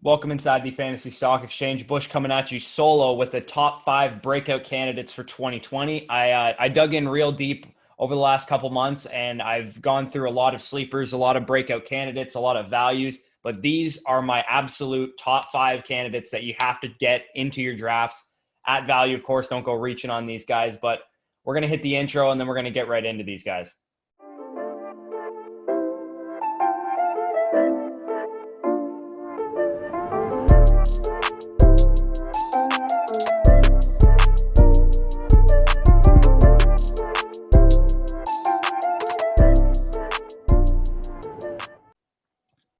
Welcome inside the Fantasy Stock Exchange. Bush coming at you solo with the top 5 breakout candidates for 2020. I dug in real deep over the last couple months, and I've gone through a lot of sleepers, a lot of breakout candidates, a lot of values. But these are my absolute top 5 candidates that you have to get into your drafts at value. Of course, don't go reaching on these guys, but we're going to hit the intro, and then we're going to get right into these guys.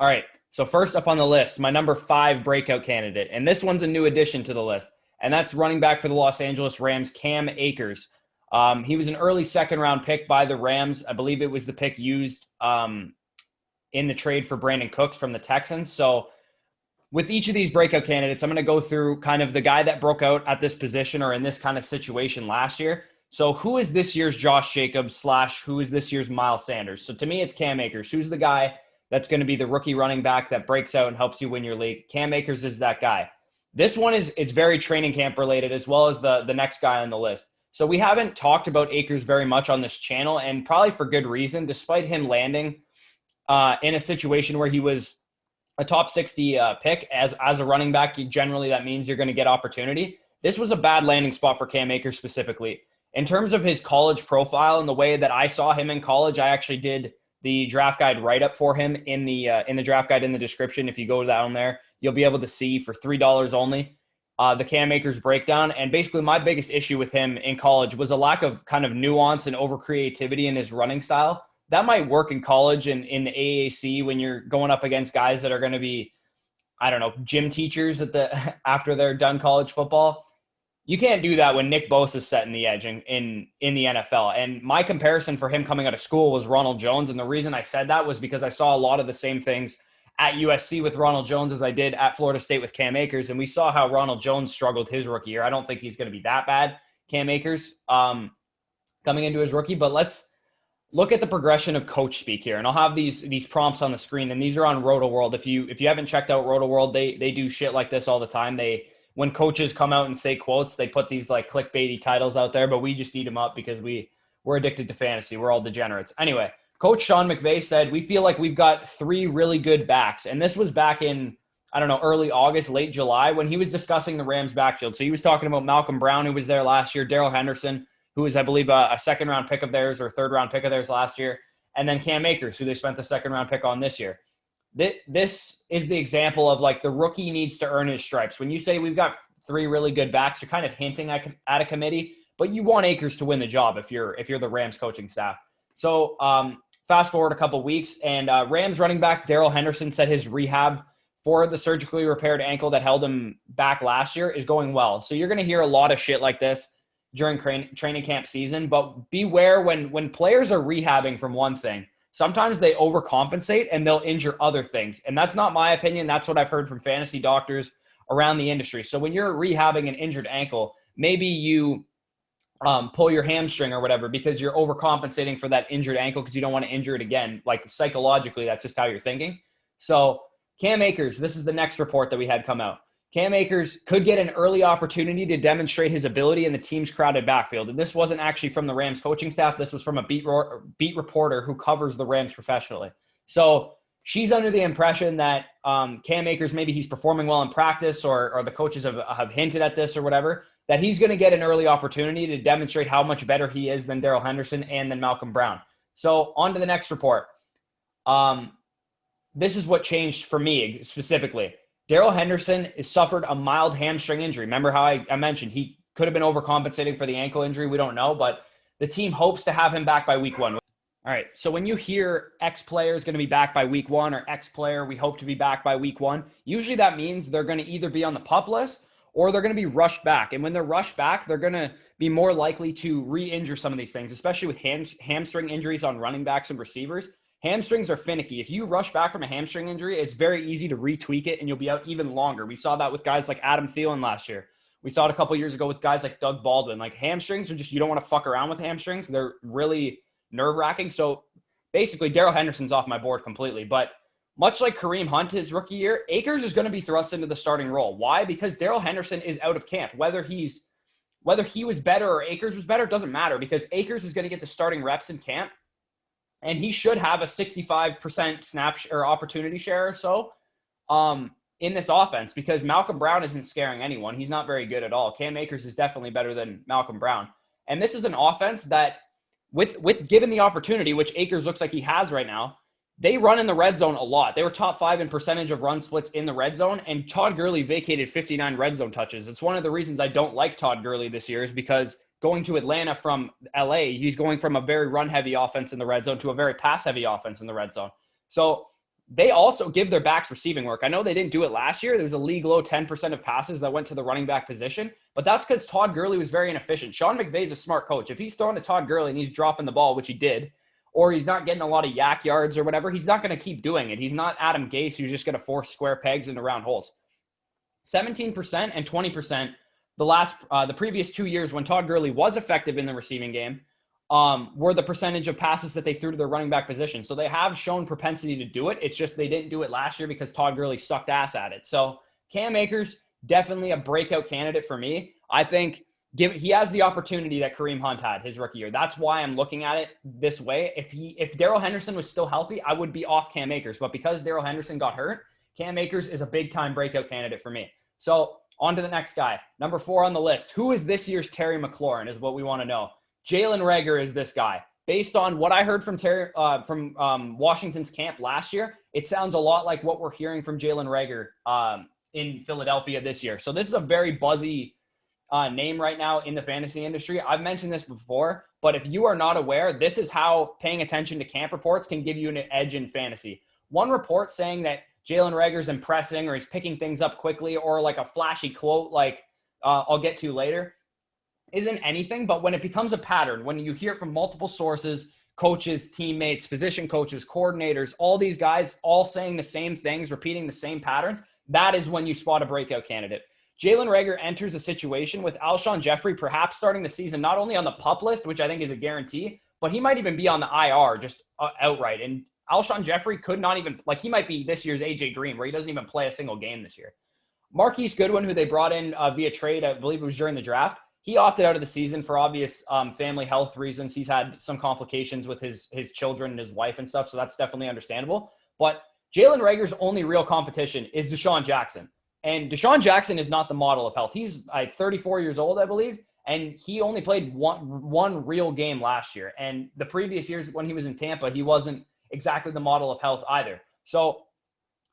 All right. So first up on the list, my number 5 breakout candidate, and this one's a new addition to the list, and that's running back for the Los Angeles Rams, Cam Akers. He was an early second-round pick by the Rams. I believe it was the pick used in the trade for Brandon Cooks from the Texans. So with each of these breakout candidates, I'm going to go through kind of the guy that broke out at this position or in this kind of situation last year. So who is this year's Josh Jacobs / who is this year's Miles Sanders? So to me, it's Cam Akers. Who's the guy that's going to be the rookie running back that breaks out and helps you win your league? Cam Akers is that guy. This one is very training camp related, as well as the next guy on the list. So we haven't talked about Akers very much on this channel, and probably for good reason, despite him landing in a situation where he was a top 60 pick as a running back. Generally, that means you're going to get opportunity. This was a bad landing spot for Cam Akers specifically. In terms of his college profile and the way that I saw him in college, I actually did the draft guide write-up for him in the draft guide in the description. If you go down there, you'll be able to see for $3 only the Cam Akers breakdown. And basically my biggest issue with him in college was a lack of kind of nuance and over creativity in his running style. That might work in college and in the AAC when you're going up against guys that are going to be, I don't know, gym teachers after they're done college football. You can't do that when Nick Bosa is setting the edge in the NFL. And my comparison for him coming out of school was Ronald Jones. And the reason I said that was because I saw a lot of the same things at USC with Ronald Jones as I did at Florida State with Cam Akers. And we saw how Ronald Jones struggled his rookie year. I don't think he's going to be that bad, Cam Akers, coming into his rookie. But let's look at the progression of coach speak here. And I'll have these prompts on the screen. And these are on RotoWorld. If you haven't checked out RotoWorld, they do shit like this all the time. When coaches come out and say quotes, they put these like clickbaity titles out there, but we just eat them up because we're addicted to fantasy. We're all degenerates. Anyway, Coach Sean McVay said, we feel like we've got 3 really good backs. And this was back in, I don't know, early August, late July, when he was discussing the Rams backfield. So he was talking about Malcolm Brown, who was there last year, Darrell Henderson, who was, I believe, a second-round pick of theirs or third-round pick of theirs last year, and then Cam Akers, who they spent the second-round pick on this year. This is the example of like the rookie needs to earn his stripes. When you say we've got 3 really good backs, you're kind of hinting at a committee, but you want Akers to win the job if you're the Rams coaching staff. So fast forward a couple weeks, and Rams running back Darrell Henderson said his rehab for the surgically repaired ankle that held him back last year is going well. So you're going to hear a lot of shit like this during training camp season, but beware when players are rehabbing from one thing. Sometimes they overcompensate and they'll injure other things. And that's not my opinion. That's what I've heard from fantasy doctors around the industry. So when you're rehabbing an injured ankle, maybe you pull your hamstring or whatever because you're overcompensating for that injured ankle because you don't want to injure it again. Like psychologically, that's just how you're thinking. So Cam Akers, this is the next report that we had come out. Cam Akers could get an early opportunity to demonstrate his ability in the team's crowded backfield. And this wasn't actually from the Rams coaching staff. This was from a beat reporter who covers the Rams professionally. So she's under the impression that Cam Akers, maybe he's performing well in practice or the coaches have hinted at this or whatever, that he's going to get an early opportunity to demonstrate how much better he is than Darrell Henderson and then Malcolm Brown. So on to the next report. This is what changed for me specifically. Darrell Henderson has suffered a mild hamstring injury. Remember how I mentioned he could have been overcompensating for the ankle injury? We don't know, but the team hopes to have him back by week 1. All right, so when you hear X player is going to be back by week 1 or X player, we hope to be back by week 1, usually that means they're going to either be on the PUP list or they're going to be rushed back. And when they're rushed back, they're going to be more likely to re-injure some of these things, especially with hamstring injuries on running backs and receivers. Hamstrings are finicky. If you rush back from a hamstring injury, it's very easy to retweak it and you'll be out even longer. We saw that with guys like Adam Thielen last year. We saw it a couple years ago with guys like Doug Baldwin. Like hamstrings are just, you don't want to fuck around with hamstrings. They're really nerve-wracking. So basically, Darrell Henderson's off my board completely. But much like Kareem Hunt his rookie year, Akers is going to be thrust into the starting role. Why? Because Darrell Henderson is out of camp. Whether he was better or Akers was better, doesn't matter, because Akers is going to get the starting reps in camp, and he should have a 65% snap or opportunity share or so in this offense, because Malcolm Brown isn't scaring anyone. He's not very good at all. Cam Akers is definitely better than Malcolm Brown. And this is an offense that, with given the opportunity, which Akers looks like he has right now, they run in the red zone a lot. They were top 5 in percentage of run splits in the red zone, and Todd Gurley vacated 59 red zone touches. It's one of the reasons I don't like Todd Gurley this year, is because going to Atlanta from LA, he's going from a very run-heavy offense in the red zone to a very pass-heavy offense in the red zone. So they also give their backs receiving work. I know they didn't do it last year. There was a league low 10% of passes that went to the running back position, but that's because Todd Gurley was very inefficient. Sean McVay's a smart coach. If he's throwing to Todd Gurley and he's dropping the ball, which he did, or he's not getting a lot of yak yards or whatever, he's not going to keep doing it. He's not Adam Gase, who's just going to force square pegs into round holes. 17% and 20% the previous 2 years when Todd Gurley was effective in the receiving game were the percentage of passes that they threw to their running back position. So they have shown propensity to do it. It's just they didn't do it last year because Todd Gurley sucked ass at it. So Cam Akers, definitely a breakout candidate for me. I think he has the opportunity that Kareem Hunt had his rookie year. That's why I'm looking at it this way. If Darrell Henderson was still healthy, I would be off Cam Akers. But because Darrell Henderson got hurt, Cam Akers is a big-time breakout candidate for me. So on to the next guy. Number 4 on the list. Who is this year's Terry McLaurin is what we want to know. Jalen Reagor is this guy. Based on what I heard from Washington's camp last year, it sounds a lot like what we're hearing from Jalen Reagor in Philadelphia this year. So this is a very buzzy name right now in the fantasy industry. I've mentioned this before, but if you are not aware, this is how paying attention to camp reports can give you an edge in fantasy. One report saying that Jalen Reagor's impressing or he's picking things up quickly, or like a flashy quote like I'll get to later, isn't anything. But when it becomes a pattern, when you hear it from multiple sources, coaches, teammates, position coaches, coordinators, all these guys all saying the same things, repeating the same patterns, that is when you spot a breakout candidate. Jalen Reagor enters a situation with Alshon Jeffrey perhaps starting the season not only on the PUP list, which I think is a guarantee, but he might even be on the IR just outright. And Alshon Jeffrey could not even, he might be this year's A.J. Green, where he doesn't even play a single game this year. Marquise Goodwin, who they brought in via trade, I believe it was during the draft, he opted out of the season for obvious family health reasons. He's had some complications with his children and his wife and stuff, so that's definitely understandable. But Jalen Reagor's only real competition is Deshaun Jackson. And Deshaun Jackson is not the model of health. He's 34 years old, I believe, and he only played one real game last year. And the previous years when he was in Tampa, he wasn't exactly the model of health either. So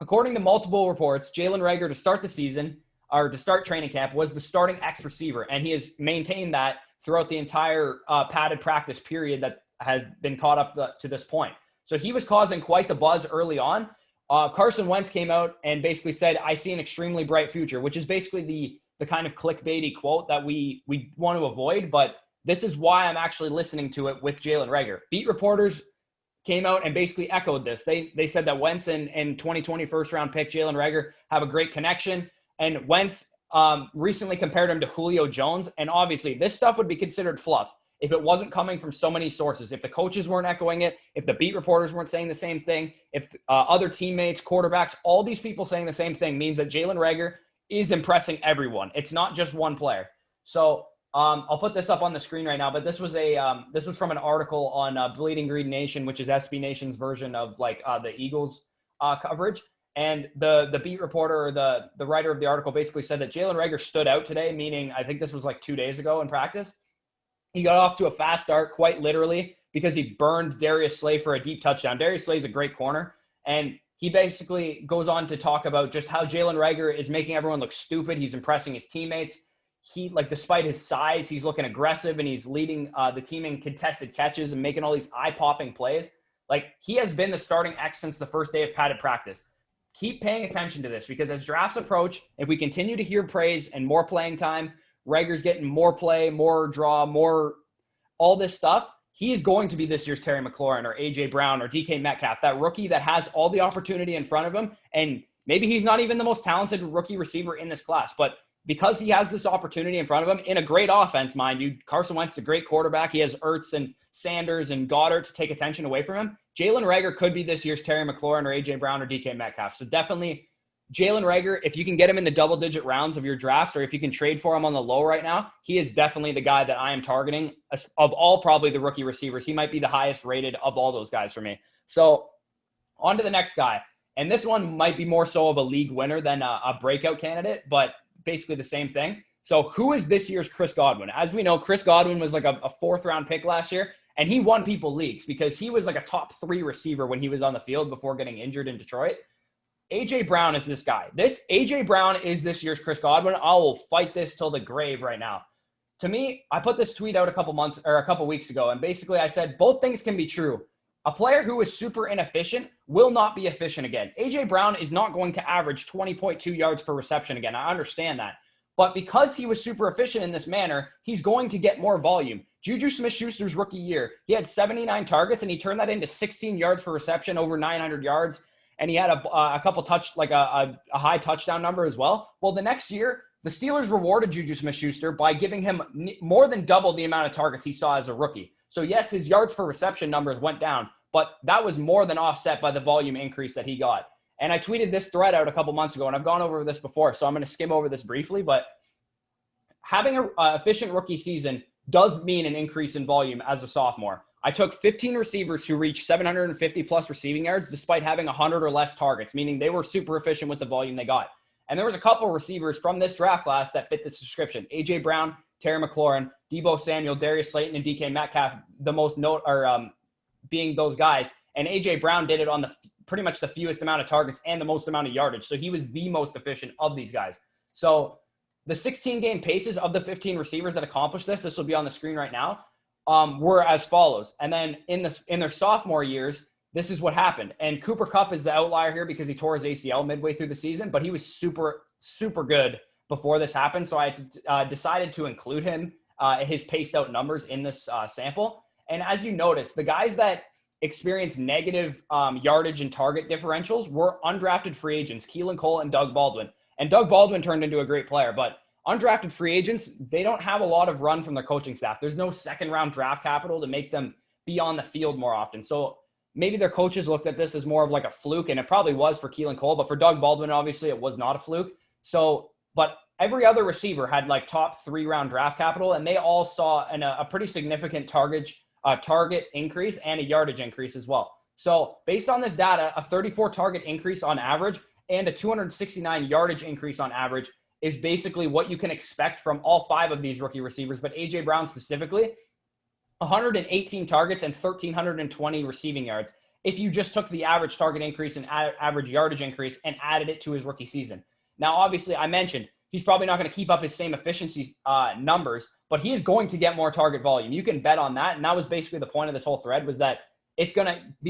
according to multiple reports, Jalen Reagor to start the season or to start training camp was the starting X receiver, and he has maintained that throughout the entire padded practice period that has been caught up to this point. So he was causing quite the buzz early on. Carson Wentz came out and basically said, I see an extremely bright future, which is basically the kind of clickbaity quote that we want to avoid. But this is why I'm actually listening to it with Jalen Reagor. Beat reporters came out and basically echoed this. They said that Wentz and 2020 first round pick Jalen Reagor have a great connection. And Wentz recently compared him to Julio Jones. And obviously this stuff would be considered fluff if it wasn't coming from so many sources. If the coaches weren't echoing it, if the beat reporters weren't saying the same thing, if other teammates, quarterbacks, all these people saying the same thing means that Jalen Reagor is impressing everyone. It's not just one player. So I'll put this up on the screen right now, but this was from an article on Bleeding Green Nation, which is SB Nation's version of the Eagles coverage. And the beat reporter or the writer of the article basically said that Jalen Reagor stood out today, meaning I think this was 2 days ago in practice. He got off to a fast start, quite literally, because he burned Darius Slay for a deep touchdown. Darius Slay is a great corner, and he basically goes on to talk about just how Jalen Reagor is making everyone look stupid. He's impressing his teammates. He, despite his size, he's looking aggressive, and he's leading the team in contested catches and making all these eye-popping plays. He has been the starting X since the first day of padded practice. Keep paying attention to this, because as drafts approach, if we continue to hear praise and more playing time, Reagor's getting more play, more draw, more all this stuff, he is going to be this year's Terry McLaurin or A.J. Brown or DK Metcalf, that rookie that has all the opportunity in front of him. And maybe he's not even the most talented rookie receiver in this class, but because he has this opportunity in front of him in a great offense, mind you. Carson Wentz is a great quarterback. He has Ertz and Sanders and Goddard to take attention away from him. Jalen Reagor could be this year's Terry McLaurin or A.J. Brown or DK Metcalf. So definitely Jalen Reagor, if you can get him in the double-digit rounds of your drafts or if you can trade for him on the low right now, he is definitely the guy that I am targeting. Of all probably the rookie receivers, he might be the highest rated of all those guys for me. So on to the next guy. And this one might be more so of a league winner than a breakout candidate, but basically the same thing. So who is this year's Chris Godwin? As we know, Chris Godwin was like a fourth-round pick last year, and he won people leagues because he was like a top 3 receiver when he was on the field before getting injured in Detroit. A.J. Brown is this guy. A.J. Brown is this year's Chris Godwin. I will fight this till the grave right now. To me, I put this tweet out a couple weeks ago, and basically I said both things can be true. A player who is super inefficient will not be efficient again. A.J. Brown is not going to average 20.2 yards per reception again. I understand that. But because he was super efficient in this manner, he's going to get more volume. Juju Smith-Schuster's rookie year, he had 79 targets, and he turned that into 16 yards per reception, over 900 yards. And he had a couple a high touchdown number as well. Well, the next year, the Steelers rewarded Juju Smith-Schuster by giving him more than double the amount of targets he saw as a rookie. So yes, his yards per reception numbers went down, but that was more than offset by the volume increase that he got. And I tweeted this thread out a couple months ago, and I've gone over this before, so I'm going to skim over this briefly. But having an efficient rookie season does mean an increase in volume as a sophomore. I took 15 receivers who reached 750-plus receiving yards despite having 100 or less targets, meaning they were super efficient with the volume they got. And there was a couple receivers from this draft class that fit this description. A.J. Brown, Terry McLaurin, Deebo Samuel, Darius Slayton, and DK Metcalf, the most being those guys. And A.J. Brown did it on pretty much the fewest amount of targets and the most amount of yardage. So he was the most efficient of these guys. So the 16-game paces of the 15 receivers that accomplished this will be on the screen right now, were as follows. And then in their sophomore years, this is what happened. And Cooper Kupp is the outlier here because he tore his ACL midway through the season, but he was super, super good before this happened. So I decided to include him, his paced out numbers in this sample. And as you notice, the guys that experienced negative yardage and target differentials were undrafted free agents, Keelan Cole and Doug Baldwin. And Doug Baldwin turned into a great player, but undrafted free agents, they don't have a lot of run from their coaching staff. There's no second-round draft capital to make them be on the field more often. So maybe their coaches looked at this as more of like a fluke, and it probably was for Keelan Cole, but for Doug Baldwin, obviously, it was not a fluke. So, but every other receiver had like top 3-round draft capital, and they all saw a pretty significant target increase and a yardage increase as well. So based on this data, a 34 target increase on average and a 269 yardage increase on average is basically what you can expect from all 5 of these rookie receivers, but A.J. Brown specifically, 118 targets and 1,320 receiving yards if you just took the average target increase and average yardage increase and added it to his rookie season. Now, obviously, I mentioned he's probably not going to keep up his same efficiency numbers, but he is going to get more target volume. You can bet on that, and that was basically the point of this whole thread, was that these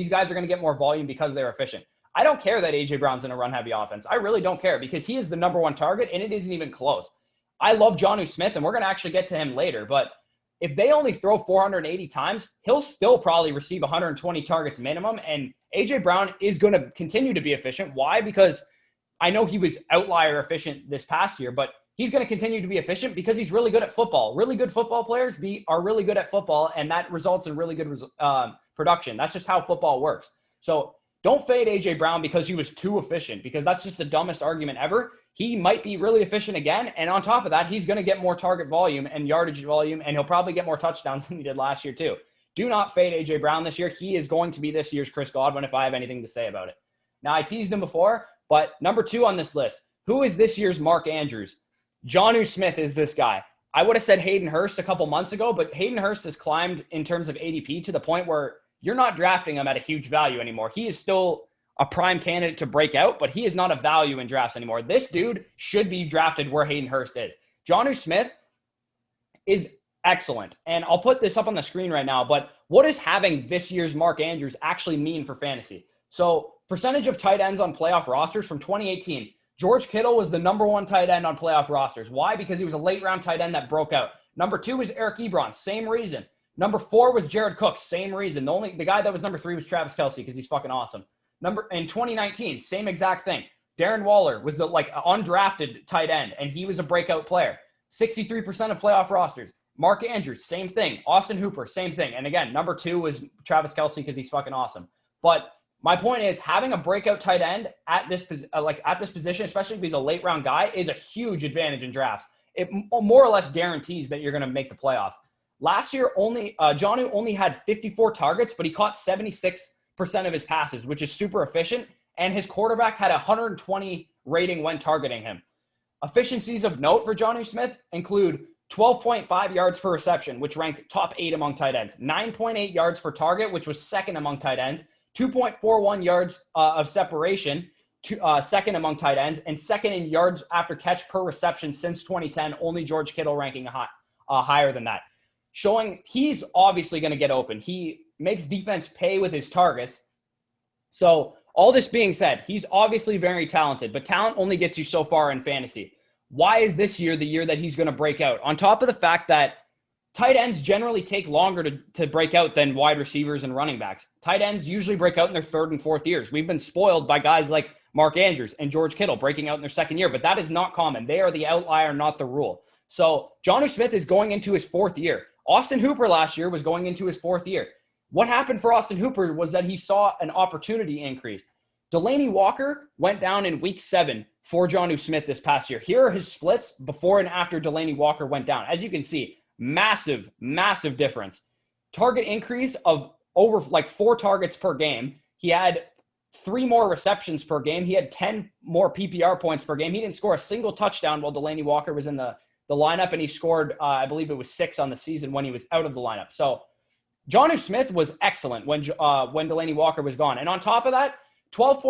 guys are going to get more volume because they're efficient. I don't care that A.J. Brown's in a run-heavy offense. I really don't care because he is the number 1 target, and it isn't even close. I love Jonnu Smith, and we're going to actually get to him later, but if they only throw 480 times, he'll still probably receive 120 targets minimum, and A.J. Brown is going to continue to be efficient. Why? Because I know he was outlier efficient this past year, but he's going to continue to be efficient because he's really good at football. Really good football players are really good at football, and that results in really good production. That's just how football works. So don't fade A.J. Brown because he was too efficient, because that's just the dumbest argument ever. He might be really efficient again, and on top of that, he's going to get more target volume and yardage volume, and he'll probably get more touchdowns than he did last year too. Do not fade A.J. Brown this year. He is going to be this year's Chris Godwin if I have anything to say about it. Now, I teased him before, but number 2 on this list, who is this year's Mark Andrews? Jonnu Smith is this guy. I would have said Hayden Hurst a couple months ago, but Hayden Hurst has climbed in terms of ADP to the point where you're not drafting him at a huge value anymore. He is still a prime candidate to break out, but he is not a value in drafts anymore. This dude should be drafted where Hayden Hurst is. Jonnu Smith is excellent, and I'll put this up on the screen right now, but what does having this year's Mark Andrews actually mean for fantasy? So percentage of tight ends on playoff rosters from 2018. George Kittle was the number 1 tight end on playoff rosters. Why? Because he was a late-round tight end that broke out. Number 2 was Eric Ebron. Same reason. Number 4 was Jared Cook. Same reason. The guy that was number 3 was Travis Kelce because he's fucking awesome. In 2019, same exact thing. Darren Waller was the undrafted tight end, and he was a breakout player. 63% of playoff rosters. Mark Andrews, same thing. Austin Hooper, same thing. And again, number 2 was Travis Kelce because he's fucking awesome. But my point is, having a breakout tight end at this position, especially if he's a late round guy, is a huge advantage in drafts. It more or less guarantees that you're going to make the playoffs. Last year, Jonnu only had 54 targets, but he caught 76% of his passes, which is super efficient. And his quarterback had a 120 rating when targeting him. Efficiencies of note for Jonnu Smith include 12.5 yards per reception, which ranked top 8 among tight ends. 9.8 yards per target, which was second among tight ends. 2.41 yards of separation, second among tight ends. And second in yards after catch per reception since 2010. Only George Kittle ranking higher than that. Showing he's obviously going to get open. He makes defense pay with his targets. So all this being said, he's obviously very talented, but talent only gets you so far in fantasy. Why is this year the year that he's going to break out? On top of the fact that tight ends generally take longer to break out than wide receivers and running backs. Tight ends usually break out in their 3rd and 4th years. We've been spoiled by guys like Mark Andrews and George Kittle breaking out in their 2nd year, but that is not common. They are the outlier, not the rule. So Jonnu Smith is going into his 4th year. Austin Hooper last year was going into his 4th year. What happened for Austin Hooper was that he saw an opportunity increase. Delanie Walker went down in week 7 for Jonnu Smith this past year. Here are his splits before and after Delanie Walker went down. As you can see, massive, massive difference. Target increase of over 4 targets per game. He had 3 more receptions per game. He had 10 more PPR points per game. He didn't score a single touchdown while Delanie Walker was in the lineup, and he scored, I believe it was 6 on the season when he was out of the lineup. So Jonnu Smith was excellent when Delanie Walker was gone. And on top of that, 12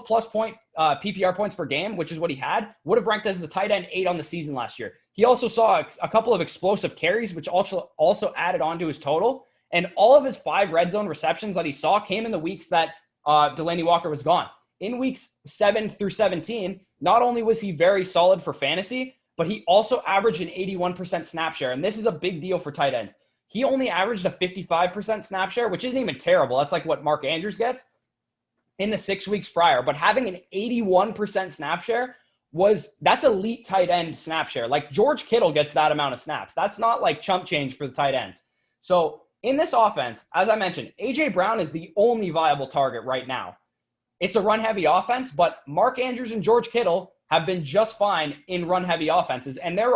plus point PPR points per game, which is what he had, would have ranked as the tight end 8 on the season last year. He also saw a couple of explosive carries, which also added on to his total. And all of his 5 red zone receptions that he saw came in the weeks that Delanie Walker was gone. In weeks 7 through 17, not only was he very solid for fantasy, but he also averaged an 81% snap share. And this is a big deal for tight ends. He only averaged a 55% snap share, which isn't even terrible. That's like what Mark Andrews gets in the 6 weeks prior. But having an 81% snap share that's elite tight end snap share. Like George Kittle gets that amount of snaps. That's not like chump change for the tight ends. So in this offense, as I mentioned, A.J. Brown is the only viable target right now. It's a run-heavy offense, but Mark Andrews and George Kittle have been just fine in run-heavy offenses, and their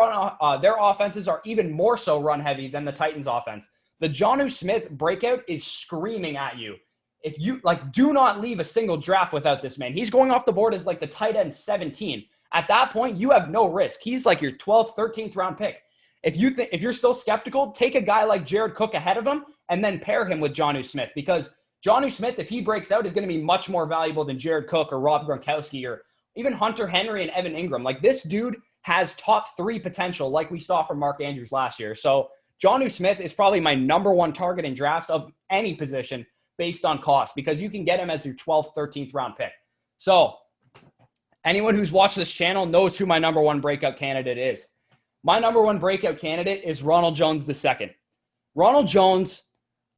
offenses are even more so run-heavy than the Titans' offense. The Jonnu Smith breakout is screaming at you. If you do not leave a single draft without this man. He's going off the board as the tight end 17. At that point, you have no risk. He's like your 12th, 13th round pick. If you're still skeptical, take a guy like Jared Cook ahead of him and then pair him with Jonnu Smith, because Jonnu Smith, if he breaks out, is going to be much more valuable than Jared Cook or Rob Gronkowski or even Hunter Henry and Evan Ingram. Like, this dude has top 3 potential like we saw from Mark Andrews last year. So Jonnu Smith is probably my number 1 target in drafts of any position based on cost, because you can get him as your 12th, 13th round pick. So anyone who's watched this channel knows who my number 1 breakout candidate is. My number 1 breakout candidate is Ronald Jones II. Ronald Jones,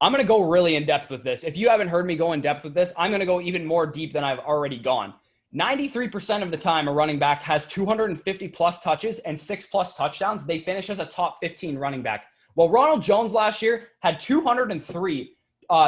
I'm going to go really in depth with this. If you haven't heard me go in depth with this, I'm going to go even more deep than I've already gone. 93% of the time a running back has 250 plus touches and 6 plus touchdowns, they finish as a top 15 running back. Well, Ronald Jones last year had 203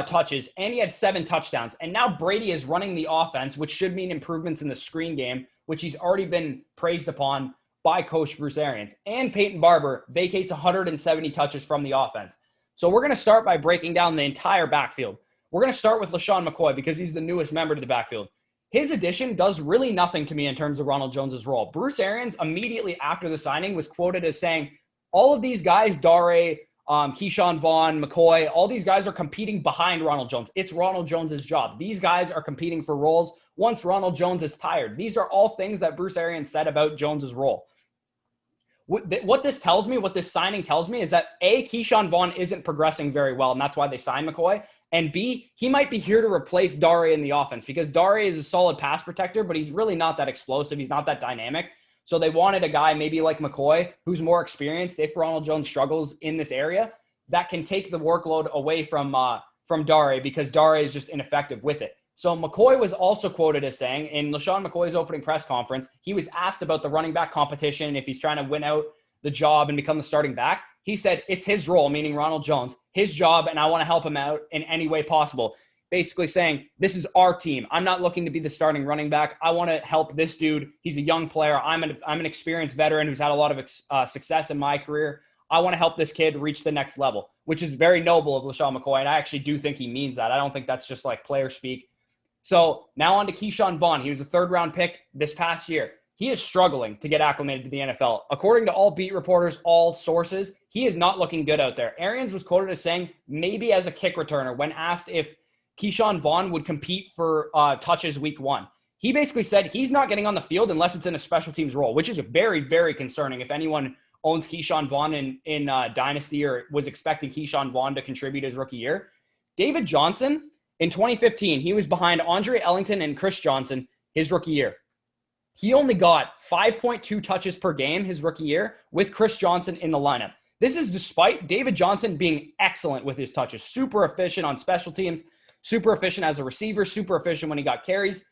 touches and he had 7 touchdowns. And now Brady is running the offense, which should mean improvements in the screen game, which he's already been praised upon by Coach Bruce Arians. And Peyton Barber vacates 170 touches from the offense. So we're going to start by breaking down the entire backfield. We're going to start with LaShawn McCoy because he's the newest member to the backfield. His addition does really nothing to me in terms of Ronald Jones's role. Bruce Arians, immediately after the signing, was quoted as saying, all of these guys, Dare, Keyshawn Vaughn, McCoy, all these guys are competing behind Ronald Jones. It's Ronald Jones's job. These guys are competing for roles once Ronald Jones is tired. These are all things that Bruce Arians said about Jones's role. What this tells me, what this signing tells me, is that A, Keyshawn Vaughn isn't progressing very well, and that's why they signed McCoy. And B, he might be here to replace Dare in the offense, because Dare is a solid pass protector, but he's really not that explosive. He's not that dynamic. So they wanted a guy maybe like McCoy, who's more experienced if Ronald Jones struggles in this area, that can take the workload away from Dare, because Dare is just ineffective with it. So McCoy was also quoted as saying in LaShawn McCoy's opening press conference, he was asked about the running back competition, if he's trying to win out the job and become the starting back. He said it's his role, meaning Ronald Jones, his job, and I want to help him out in any way possible. Basically saying, this is our team. I'm not looking to be the starting running back. I want to help this dude. He's a young player. I'm an experienced veteran who's had a lot of success in my career. I want to help this kid reach the next level, which is very noble of LaShawn McCoy, and I actually do think he means that. I don't think that's just like player speak. So now on to Keyshawn Vaughn. He was a third-round pick this past year. He is struggling to get acclimated to the NFL. According to all beat reporters, all sources, he is not looking good out there. Arians was quoted as saying, maybe as a kick returner, when asked if Keyshawn Vaughn would compete for touches week 1. He basically said he's not getting on the field unless it's in a special teams role, which is very, very concerning. If anyone owns Keyshawn Vaughn in Dynasty or was expecting Keyshawn Vaughn to contribute his rookie year. David Johnson, in 2015, he was behind Andre Ellington and Chris Johnson his rookie year. He only got 5.2 touches per game his rookie year with Chris Johnson in the lineup. This is despite David Johnson being excellent with his touches, super efficient on special teams, super efficient as a receiver, super efficient when he got carries.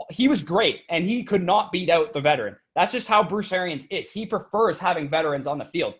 He was great, and he could not beat out the veteran. That's just how Bruce Arians is. He prefers having veterans on the field.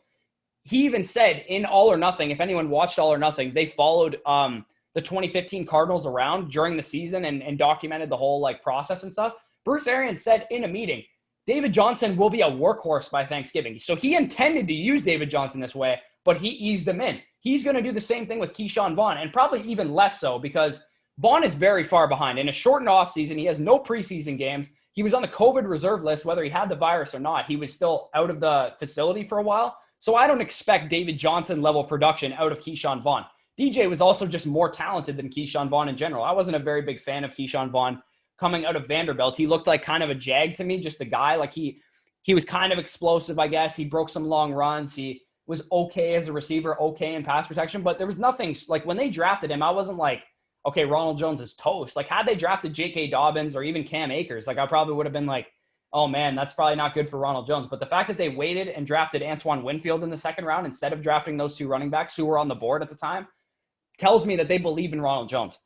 He even said in All or Nothing, if anyone watched All or Nothing, they followed the 2015 Cardinals around during the season and documented the whole process and stuff. Bruce Arians said in a meeting, David Johnson will be a workhorse by Thanksgiving. So he intended to use David Johnson this way, but he eased him in. He's going to do the same thing with Keyshawn Vaughn, and probably even less so because Vaughn is very far behind. In a shortened offseason, he has no preseason games. He was on the COVID reserve list, whether he had the virus or not. He was still out of the facility for a while. So I don't expect David Johnson level production out of Keyshawn Vaughn. DJ was also just more talented than Keyshawn Vaughn in general. I wasn't a very big fan of Keyshawn Vaughn coming out of Vanderbilt. He looked like kind of a jag to me, just a guy. Like he was kind of explosive, I guess. He broke some long runs. He was okay as a receiver, okay in pass protection, but there was nothing like when they drafted him, I wasn't like, okay, Ronald Jones is toast. Like had they drafted J.K. Dobbins or even Cam Akers, like I probably would have been like, oh man, that's probably not good for Ronald Jones. But the fact that they waited and drafted Antoine Winfield in the second round instead of drafting those two running backs who were on the board at the time tells me that they believe in Ronald Jones.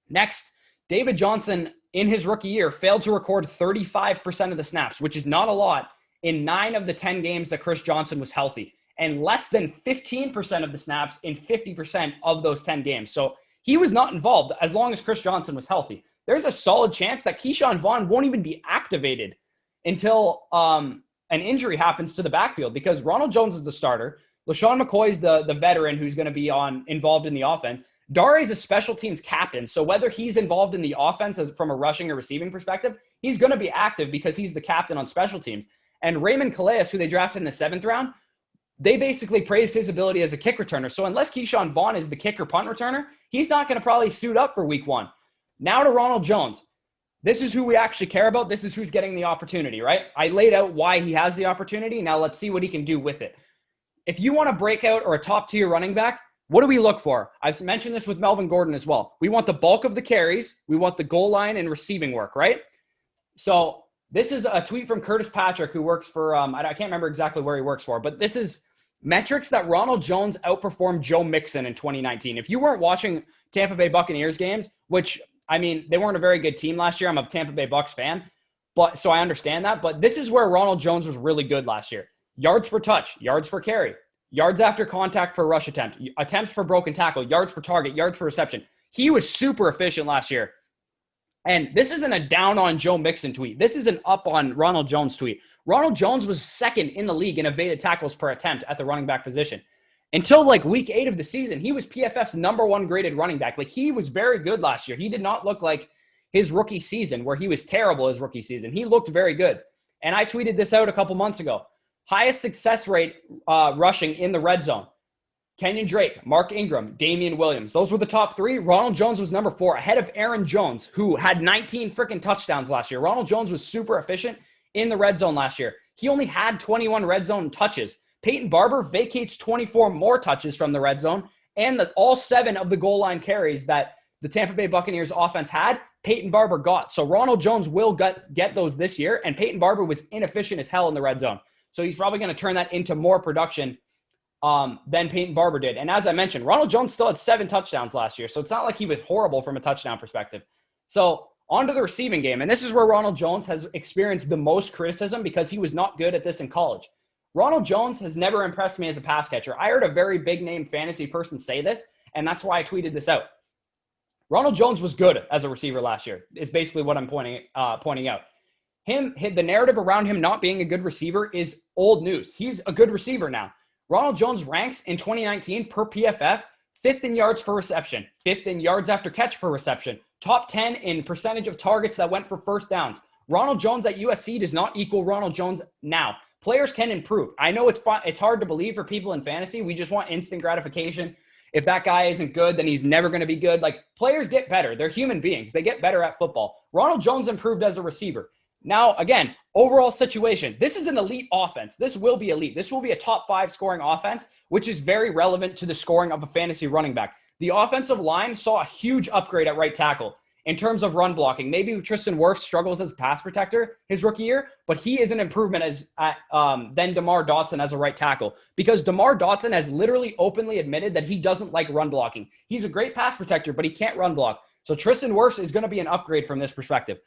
Next, David Johnson in his rookie year failed to record 35% of the snaps, which is not a lot, in 9 of the 10 games that Chris Johnson was healthy, and less than 15% of the snaps in 50% of those 10 games. So he was not involved as long as Chris Johnson was healthy. There's a solid chance that Keyshawn Vaughn won't even be activated until an injury happens to the backfield because Ronald Jones is the starter. LaShawn McCoy's the veteran who's going to be involved in the offense. Dare's a special teams captain, so whether he's involved in the offense from a rushing or receiving perspective, he's going to be active because he's the captain on special teams. And Raymond Calais, who they drafted in the 7th round, they basically praised his ability as a kick returner. So unless Keyshawn Vaughn is the kick or punt returner, he's not going to probably suit up for week 1. Now to Ronald Jones. This is who we actually care about. This is who's getting the opportunity, right? I laid out why he has the opportunity. Now let's see what he can do with it. If you want a breakout or a top-tier running back, what do we look for? I've mentioned this with Melvin Gordon as well. We want the bulk of the carries. We want the goal line and receiving work, right? So this is a tweet from Curtis Patrick, who works for, I can't remember exactly where he works for, but this is metrics that Ronald Jones outperformed Joe Mixon in 2019. If you weren't watching Tampa Bay Buccaneers games, which, I mean, they weren't a very good team last year. I'm a Tampa Bay Bucs fan, but so I understand that. But this is where Ronald Jones was really good last year. Yards per touch, yards per carry, yards after contact per rush attempt, attempts per broken tackle, yards per target, yards per reception. He was super efficient last year. And this isn't a down on Joe Mixon tweet. This is an up on Ronald Jones tweet. Ronald Jones was second in the league in evaded tackles per attempt at the running back position. Until like week 8 of the season, he was PFF's #1 graded running back. Like he was very good last year. He did not look like his rookie season where he was terrible his rookie season. He looked very good. And I tweeted this out a couple months ago. Highest success rate rushing in the red zone. Kenyon Drake, Mark Ingram, Damian Williams. Those were the top 3. Ronald Jones was number 4, ahead of Aaron Jones, who had 19 freaking touchdowns last year. Ronald Jones was super efficient in the red zone last year. He only had 21 red zone touches. Peyton Barber vacates 24 more touches from the red zone, and all 7 of the goal line carries that the Tampa Bay Buccaneers offense had, Peyton Barber got. So Ronald Jones will get those this year, and Peyton Barber was inefficient as hell in the red zone. So he's probably going to turn that into more production than Peyton Barber did. And as I mentioned, Ronald Jones still had 7 touchdowns last year, so it's not like he was horrible from a touchdown perspective. So on to the receiving game. And this is where Ronald Jones has experienced the most criticism because he was not good at this in college. Ronald Jones has never impressed me as a pass catcher. I heard a very big name fantasy person say this, and that's why I tweeted this out. Ronald Jones was good as a receiver last year, is basically what I'm pointing out. The narrative around him not being a good receiver is old news. He's a good receiver now. Ronald Jones ranks in 2019 per PFF, 5th in yards per reception, 5th in yards after catch per reception, top 10 in percentage of targets that went for first downs. Ronald Jones at USC does not equal Ronald Jones now. Players can improve. I know it's hard to believe for people in fantasy. We just want instant gratification. If that guy isn't good, then he's never going to be good. Like, players get better. They're human beings. They get better at football. Ronald Jones improved as a receiver. Now, again, overall situation. This is an elite offense. This will be elite. This will be a top 5 scoring offense, which is very relevant to the scoring of a fantasy running back. The offensive line saw a huge upgrade at right tackle in terms of run blocking. Maybe Tristan Wirfs struggles as a pass protector his rookie year, but he is an improvement than DeMar Dotson as a right tackle, because DeMar Dotson has literally openly admitted that he doesn't like run blocking. He's a great pass protector, but he can't run block. So Tristan Wirfs is going to be an upgrade from this perspective.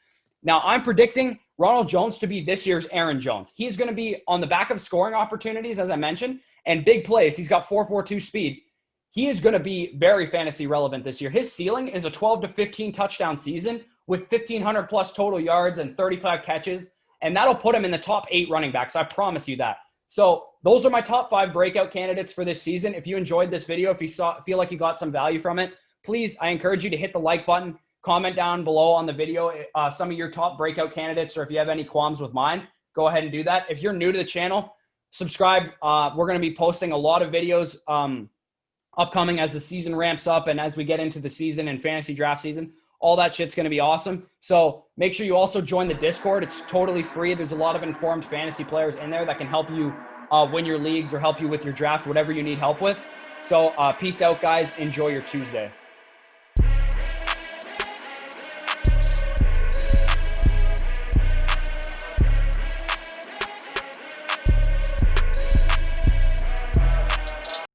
Now, I'm predicting Ronald Jones to be this year's Aaron Jones. He's going to be on the back of scoring opportunities, as I mentioned, and big plays. He's got 4.42 speed. He is going to be very fantasy relevant this year. His ceiling is a 12 to 15 touchdown season with 1,500 plus total yards and 35 catches, and that'll put him in the top 8 running backs. I promise you that. So those are my top 5 breakout candidates for this season. If you enjoyed this video, if you feel like you got some value from it, please, I encourage you to hit the like button, comment down below on the video some of your top breakout candidates, or if you have any qualms with mine, go ahead and do that. If you're new to the channel, subscribe. We're going to be posting a lot of videos upcoming as the season ramps up and as we get into the season and fantasy draft season. All that shit's going to be awesome. So make sure you also join the Discord. It's totally free. There's a lot of informed fantasy players in there that can help you win your leagues or help you with your draft, whatever you need help with. So peace out, guys. Enjoy your Tuesday.